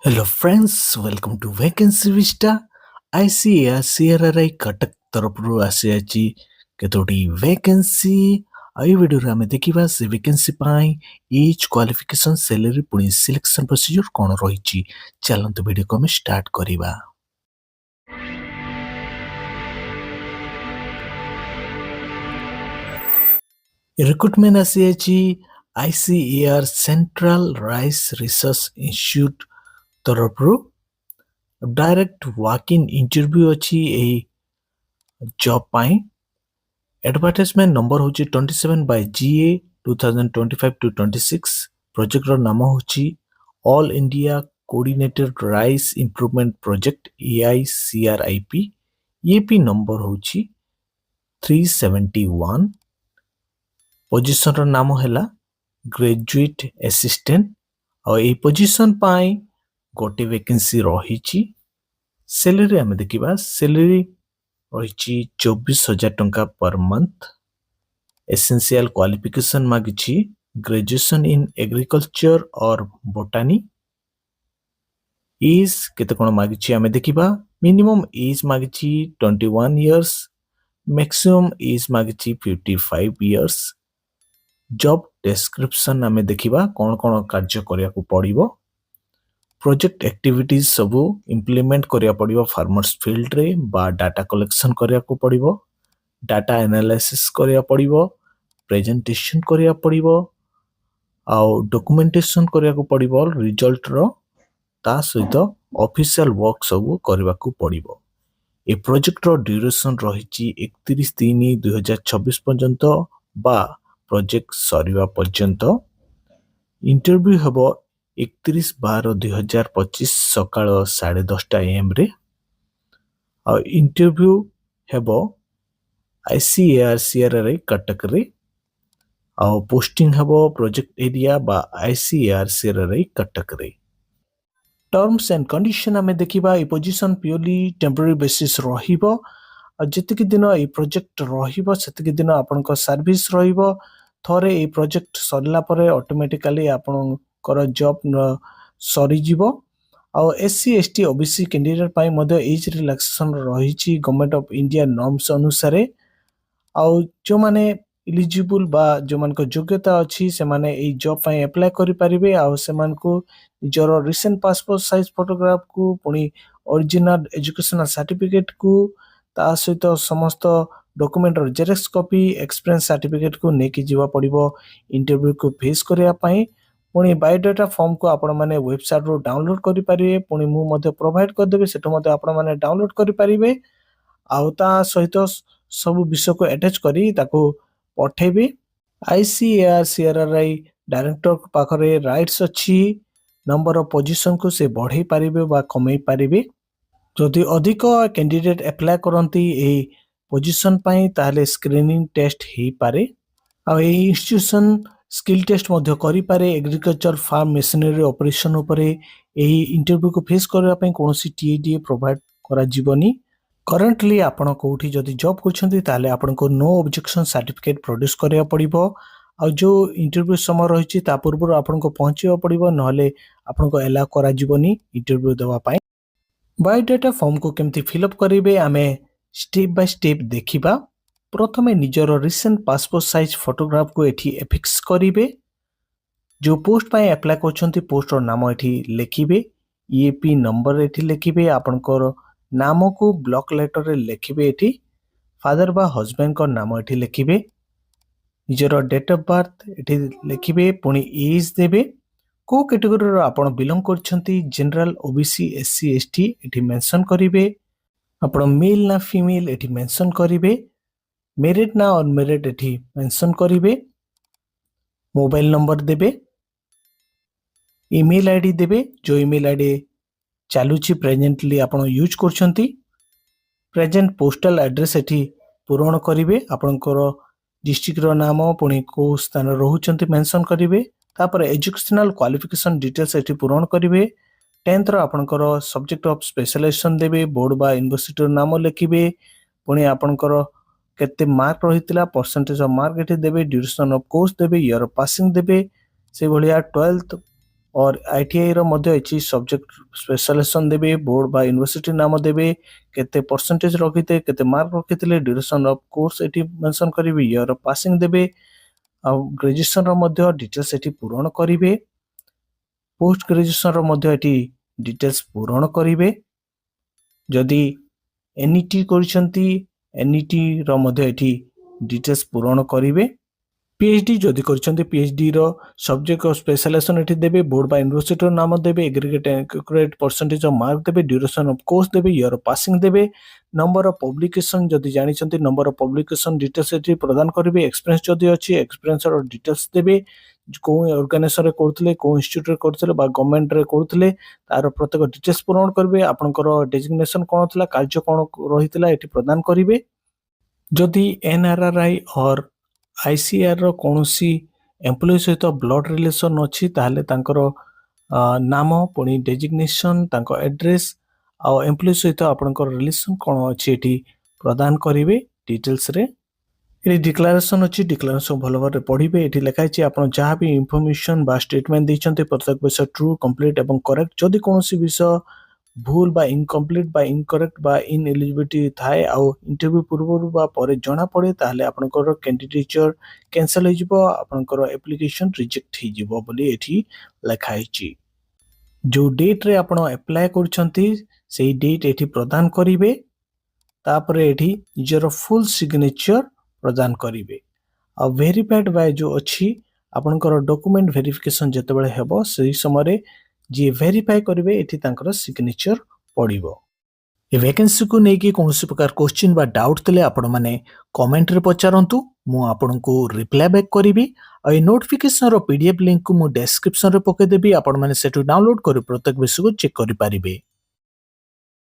Hello friends, welcome to Vacancy Vista. ICAR CRRI Cuttack तरफରୁ ଆସିଛି କେତୋଟି vacancy. ଏଇ ଭିଡିଓରେ ଆମେ ଦେଖିବା ସେ ଭେକେନ୍ସି ପାଇଁ ଏଜ୍ କ୍ୱାଲିଫିକେସନ ସାଲାରୀ ପୁଣି ସିଲେକ୍ସନ ପ୍ରୋସିଜର କ'ଣ ରହିଛି। ଚାଲନ୍ତୁ ଭିଡିଓକୁ ଆମେ ଷ୍ଟାର୍ଟ କରିବା। ରିକ୍ରୁଟମେଣ୍ଟ ଆସିଯାଇଛି ICAR central rice research institute तरफରୁ डायरेक्ट वॉक इन इंटरव्यू अच्छी यही जॉब पाई। एडवर्टाइजमेंट नंबर होची 27/GA 2025-26। प्रोजेक्ट रो नाम होची all India coordinated rice improvement project AICRIP। EAP number होची 371। पोजीशन रो नाम हैला ग्रेजुएट असिस्टेंट और ये पोजीशन पाई गोटे वैकेंसी रही। सैलरी आम देखा सैलरी रही 24,000 टंका पर मंथ। एसेंशियल क्वालिफिकेशन मागिछि ग्रेजुएशन इन एग्रीकल्चर और बोटानी। एज केते कोन मागिछि आम देखा मिनिमम एज मागिछि 21 इयर्स, मैक्सिमम एज मागिछि 55 इयर्स। जॉब डिस्क्रिप्शन आम देखा कौन कौन कार्य करिया को पड़िबो। प्रोजेक्ट एक्टिविटीज सबू इम्प्लीमेंट करिया पड़िबो फार्मर्स फील्ड रे बा डाटा कलेक्शन करिया को पड़िबो, डाटा एनालिसिस करिया पड़िबो, प्रेजेंटेशन करिया पड़िबो आउ डॉक्यूमेंटेशन करिया को पड़िबो रिजल्ट रो ता सहित ऑफिशियल वर्क सबू करिवा को पड़िबो। ए प्रोजेक्ट रो ड्यूरेशन रहिछि 31/3/2026 पर्यंत बा प्रोजेक्ट सरिवा पर्यंत। इंटरव्यू हबो 31/12/2025 सकाळ 10:30 AM रे। और इंटरव्यू हेबो ICAR CRRI कटक रे। और पोस्टिंग हेबो प्रोजेक्ट एरिया बा ICAR CRRI कटक रे। टर्म्स एंड कंडीशन आमे देखिबा ए पोजीशन प्योरली टेम्पररी बेसिस रहिबो। जतिक दिन ए प्रोजेक्ट रहिबो सेतिक दिन आपनको सर्विस रहिबो। थरे ए प्रोजेक्ट सरला परे ऑटोमेटिकली आपनकर जॉब सरी जीवो। और SC ST OBC कैंडिडेट पाई मध्य एज रिलैक्सेशन रहिछि गवर्नमेंट ऑफ इंडिया नॉर्म्स अनुसार। आउ जो माने एलिजिबल बा जो मान को योग्यता अछि से माने ए जॉब पाई अप्लाई करि परिबे। आउ से मान को जरो रिसेंट पासपोर्ट साइज फोटोग्राफ को पुनी ओरिजिनल एजुकेशनल सर्टिफिकेट को ता सहित समस्त डॉक्यूमेंट रो जेरॉक्स कॉपी एक्सपीरियंस सर्टिफिकेट को नेकी जीवा पड़िबो इंटरव्यू को फेस करिया पाई। पुणी बायोडाटा फॉर्म को आपण माने वेबसाइट रो डाउनलोड करि परिबे। पुणी मु मध्ये प्रोवाइड कर देबे सेटो मध्ये आपण माने डाउनलोड करि परिबे। आउ ता सहित सब विषय को अटैच करी ताको पठेबे। ICAR CRRI डायरेक्टर पाखरे राइट्स अछि नंबर ऑफ पोजीशन को से बढ़ाई पारिबे बा कमाई पारिबे। जदि अधिक कैंडिडेट अप्लाई करंती ए पोजीशन पाई ताले स्क्रीनिंग टेस्ट ही पारे। आ ए इंस्टीट्यूशन स्किल टेस्ट मध्य करि पारे। एग्रीकल्चर फार्म मशीनरी ऑपरेशन उपरे एही इंटरव्यू को फेस करबा पई कोनोसी TDA प्रोवाइड करा जीवनी। करंटली आपण कोठी जदि जॉब करछंती ताले आपनको नो ऑब्जेक्शन सर्टिफिकेट प्रोड्यूस करिया पड़िबो। आ जो इंटरव्यू समय रहिछि ता पूर्व आपनको पहुंचिबा पड़िबो नहले आपनको एला करा जीवनी इंटरव्यू देवा पई। बायोडाटा फॉर्म को केमती फिलअप करिवे आमे स्टेप बाय स्टेप देखिबा। प्रथमे निजर रिसेंट पासपोर्ट साइज फोटोग्राफ को एठी एफिक्स करिवे। जो पोस्ट पाए अप्लाई करछंती पोस्ट रो नाम एठी लिखिबे। EAP नंबर एठी लिखिबे। आपनकर नाम को ब्लॉक लेटर रे लिखिबे। एठी फादर बा हस्बैंड को नाम एठी लिखिबे। निजर डेट ऑफ बर्थ एठी लिखिबे। पुणी एज देबे। को कैटेगरी रो आपण बिलोंग करछंती जनरल OBC SC ST एठी मेंशन करिवे। आपण मेल ना फीमेल एठी मेंशन करिवे। मेरिड ना अनमेरिड एठी मेंशन करिवे। मोबाइल नंबर देबे। ईमेल आईडी देबे जो ईमेल आईडी चालुची प्रेजेंटली आपण यूज करछंती। प्रेजेंट पोस्टल एड्रेस एठी पूरण करिवे। आपनकर डिस्ट्रिक्ट रो नाम पुणी को स्थान रहउचंती मेंशन करिवे। तापर एजुकेशनल क्वालिफिकेशन डिटेल्स एठी पूरण करिवे। 10th रो आपनकर सब्जेक्ट ऑफ स्पेशलाइजेशन देबे। बोर्ड बा यूनिवर्सिटी रो नाम लिखिबे। पुणी आपनकर केते मार्क रहितला परसेंटेज ऑफ मार्क एठी देबे। ड्यूरेशन ऑफ कोर्स देबे। ईयर ऑफ पासिंग देबे। से भलिया 12th और आईटीआई रो मध्य अछि सब्जेक्ट स्पेशलाइजेशन देबे बोर्ड बा यूनिवर्सिटी नाम देबे केते परसेंटेज रखिते केते मार्क रखिते ड्यूरेशन ऑफ कोर्स एठी मेंशन करिवे ईयर ऑफ पासिंग देबे आ ग्रेजुएशन रो मध्य डिटेल्स एठी पूरण करिवे पोस्ट ग्रेजुएशन रो मध्य एठी डिटेल्स पूरण करिवे जदि एनईटी करछंती एनईटी रो मध्य एठी डिटेल्स पूरण करिवे पीएचडी जदि करछंती पीएचडी रो सब्जेक्ट ऑफ स्पेशलाइजेशन एठी देबे बोर्ड बा यूनिवर्सिटी रो नाम देबे aggregate accurate percentage of mark देबे ड्यूरेशन ऑफ कोर्स देबे ईयर ऑफ पासिंग देबे नंबर ऑफ पब्लिकेशन जदि जानिछंती नंबर ऑफ पब्लिकेशन डिटेल्स एठी प्रदान करिवे एक्सपीरियंस जदि अछि एक्सपीरियंस रो डिटेल्स देबे को ऑर्गेनाइजेशन रे करथले को इंस्टीट्यूट रे करथले बा गवर्नमेंट रे करथले तार प्रत्येक डिटेल्स पूर्ण करबे आपनकर डेजिग्नेशन कोन थला कार्य कोन रहितला एठी प्रदान करिवे जदि एनआरआरआई और आईसीआर रो कोनोसी एम्प्लॉय सहित ब्लड रिलेशन अछि ताहले तांकर नाम पुनी डेजिग्नेशन तांको एड्रेस आ एम्प्लॉय सहित आपनकर रिलेशन कोन अछि एठी प्रदान करिवे डिटेल्स रे ये डिक्लेरेशन अच्छी डिक्लेरेशन भल भाव पढ़े ये लिखाई आप जहाँ भी इनफर्मेशन बा स्टेटमेंट देते प्रत्येक विषय ट्रू कंप्लीट एवं करेक्ट जदि कौन विषय भूल बा इनकम्प्लीट बा इनकरेक्ट बा इन एलिजिबिलिटी थाए आउ इंटरव्यू पूर्व बा परे जणा पड़े ताहले आपनकर कैंडिडेचर कैंसिल हो जिवो आपनकर एप्लिकेशन रिजेक्ट हो जिवो बोली एठी लिखाई जो डेट रे आपण अप्लाई करछंती सेही डेट एठी प्रदान करिवे तापरे एठी निजर फुल सिग्नेचर प्रदान करिवे आ वेरीफाइड बाय जो अछि आपनकर डॉक्यूमेंट वेरिफिकेशन जतेबेले हेबो सही समय जे वेरीफाई करिवे एठी तांकर सिग्नेचर पड़िबो ए वैकेंसी को नेकी कोनोसी प्रकार क्वेश्चन बा डाउट तले आपण माने कमेंट रे पचारंतु मु आपनको रिप्लाई बैक करिवि आ ए नोटिफिकेशन रो पीडीएफ लिंक को मु डिस्क्रिप्शन रे पके देबी आपण माने सेटु डाउनलोड करि प्रत्येक विषय को चेक करि पारिबे।